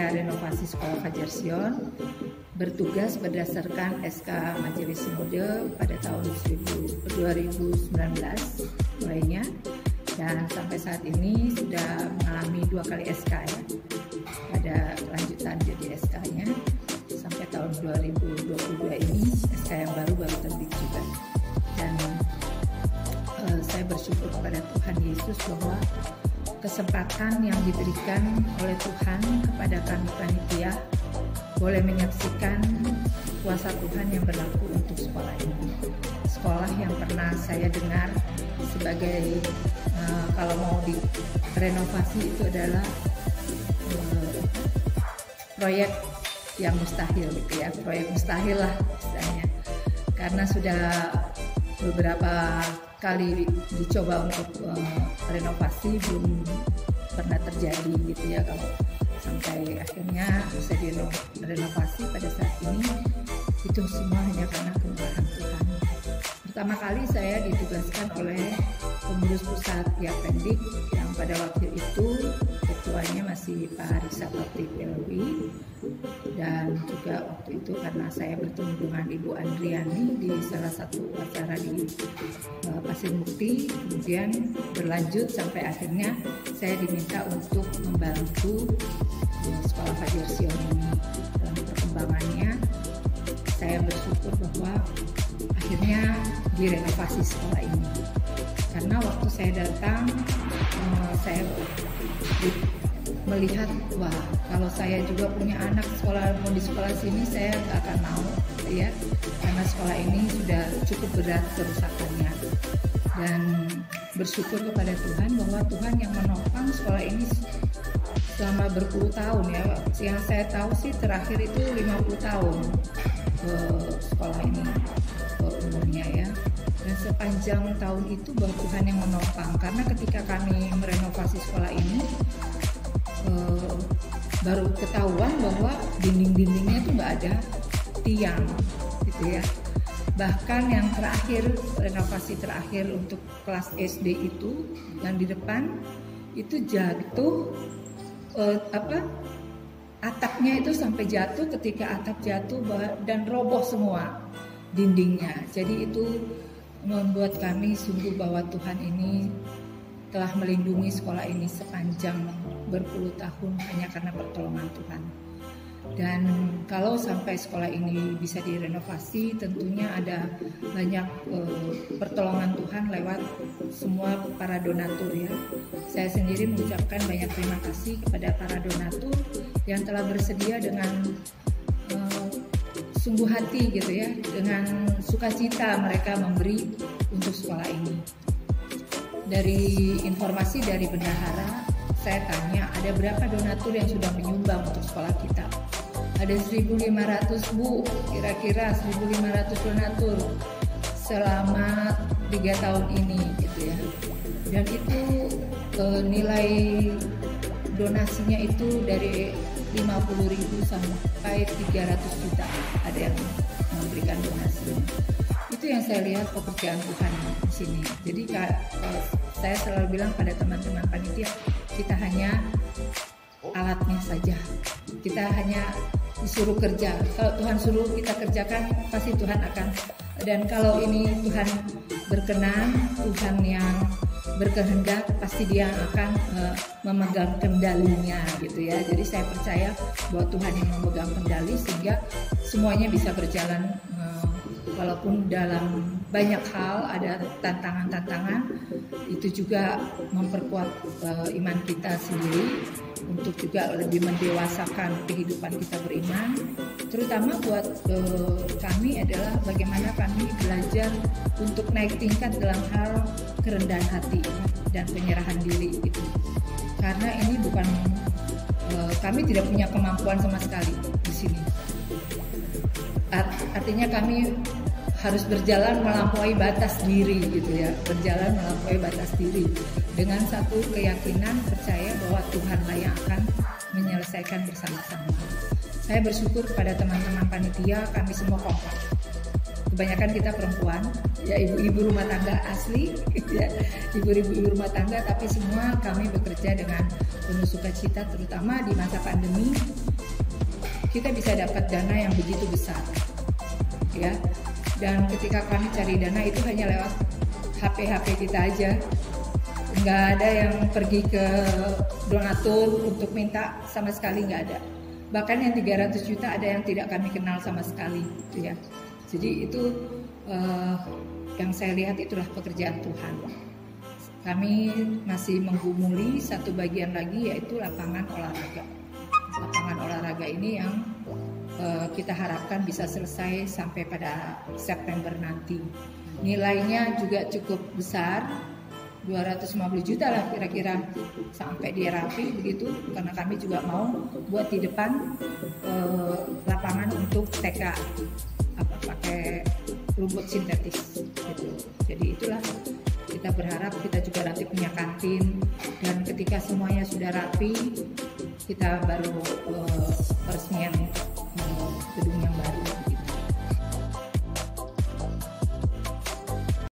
Renovasi Sekolah Fajar Sion bertugas berdasarkan SK Majelis Sinode pada tahun 2019 mulainya, dan sampai saat ini sudah mengalami 2 kali SK ya. Pada lanjutan jadi SK-nya sampai tahun 2022 ini SK yang baru terbit juga. Dan saya bersyukur kepada Tuhan Yesus bahwa kesempatan yang diberikan oleh Tuhan kepada kami panitia boleh menyaksikan kuasa Tuhan yang berlaku untuk sekolah ini. Sekolah yang pernah saya dengar sebagai kalau mau direnovasi itu adalah proyek yang mustahil gitu ya, proyek mustahil lah istilahnya, karena sudah beberapa kali dicoba untuk renovasi belum pernah terjadi gitu ya, kalau sampai akhirnya bisa direnovasi pada saat ini. Itu semua hanya karena kemurahan Tuhan. Pertama kali saya ditugaskan oleh pengurus pusat Yapendik yang pada waktu itu ketuanya masih Pak Risa Bakti PLW, dan juga waktu itu karena saya bertemu dengan Ibu Andriani di salah satu acara di Pasir Mukti, kemudian berlanjut sampai akhirnya saya diminta untuk membantu Sekolah Fajar Sion ini dalam perkembangannya. Saya bersyukur bahwa akhirnya direnovasi sekolah ini, karena waktu saya datang saya melihat, wah, kalau saya juga punya anak mau di sekolah sini saya nggak akan mau ya, karena sekolah ini sudah cukup berat kerusakannya. Dan bersyukur kepada Tuhan bahwa Tuhan yang menopang sekolah ini selama berpuluh tahun ya. Yang saya tahu sih terakhir itu 50 tahun sekolah ini umurnya ya. Dan sepanjang tahun itu bahwa Tuhan yang menopang, karena ketika kami merenovasi sekolah ini baru ketahuan bahwa dinding-dindingnya itu nggak ada tiang gitu ya. Bahkan yang terakhir, renovasi terakhir untuk kelas SD itu yang di depan itu jatuh atapnya itu sampai jatuh. Ketika atap jatuh dan roboh semua dindingnya. Jadi itu membuat kami sungguh bahwa Tuhan ini telah melindungi sekolah ini sepanjang berpuluh tahun hanya karena pertolongan Tuhan. Dan kalau sampai sekolah ini bisa direnovasi, tentunya ada banyak pertolongan Tuhan lewat semua para donatur ya. Saya sendiri mengucapkan banyak terima kasih kepada para donatur yang telah bersedia dengan sungguh hati gitu ya, dengan sukacita mereka memberi untuk sekolah ini. Dari informasi dari bendahara, saya tanya ada berapa donatur yang sudah menyumbang untuk sekolah kita. Ada 1.500 Bu, kira-kira 1.500 donatur selama 3 tahun ini gitu ya. Dan itu nilai donasinya itu dari 50.000 sampai 300 juta ada yang memberikan donasi. Itu yang saya lihat pekerjaan Tuhan di sini. Jadi saya selalu bilang pada teman-teman panitia, kita hanya alatnya saja. Kita hanya disuruh kerja. Kalau Tuhan suruh kita kerjakan, pasti Tuhan akan. Dan kalau ini Tuhan berkenan, Tuhan yang berkehendak, pasti Dia akan memegang kendalinya gitu ya. Jadi saya percaya bahwa Tuhan yang memegang kendali sehingga semuanya bisa berjalan. Walaupun dalam banyak hal ada tantangan-tantangan, itu juga memperkuat iman kita sendiri untuk juga lebih mendewasakan kehidupan kita beriman. Terutama buat kami adalah bagaimana kami belajar untuk naik tingkat dalam hal kerendahan hati dan penyerahan diri gitu. Karena ini bukan kami tidak punya kemampuan sama sekali di sini. Artinya kami harus berjalan melampaui batas diri gitu ya, berjalan melampaui batas diri dengan satu keyakinan percaya bahwa Tuhanlah yang akan menyelesaikan bersama-sama. Saya bersyukur pada teman-teman panitia, kami semua kompak. Kebanyakan kita perempuan, ya ibu-ibu rumah tangga asli, ya ibu-ibu rumah tangga, tapi semua kami bekerja dengan penuh sukacita, terutama di masa pandemi. Kita bisa dapat dana yang begitu besar, ya. Dan ketika kami cari dana itu hanya lewat HP kita aja, nggak ada yang pergi ke donatur untuk minta, sama sekali nggak ada. Bahkan yang 300 juta ada yang tidak kami kenal sama sekali, gitu ya. Jadi itu yang saya lihat itulah pekerjaan Tuhan. Kami masih menggumuli satu bagian lagi, yaitu lapangan olahraga. Lapangan olahraga ini yang kita harapkan bisa selesai sampai pada September nanti. Nilainya juga cukup besar, 250 juta lah kira-kira sampai dia rapi begitu, karena kami juga mau buat di depan lapangan untuk TK pakai rumput sintetis gitu. Jadi itulah kita berharap kita juga nanti punya kantin, dan ketika semuanya sudah rapi kita baru peresmian gedung yang baru.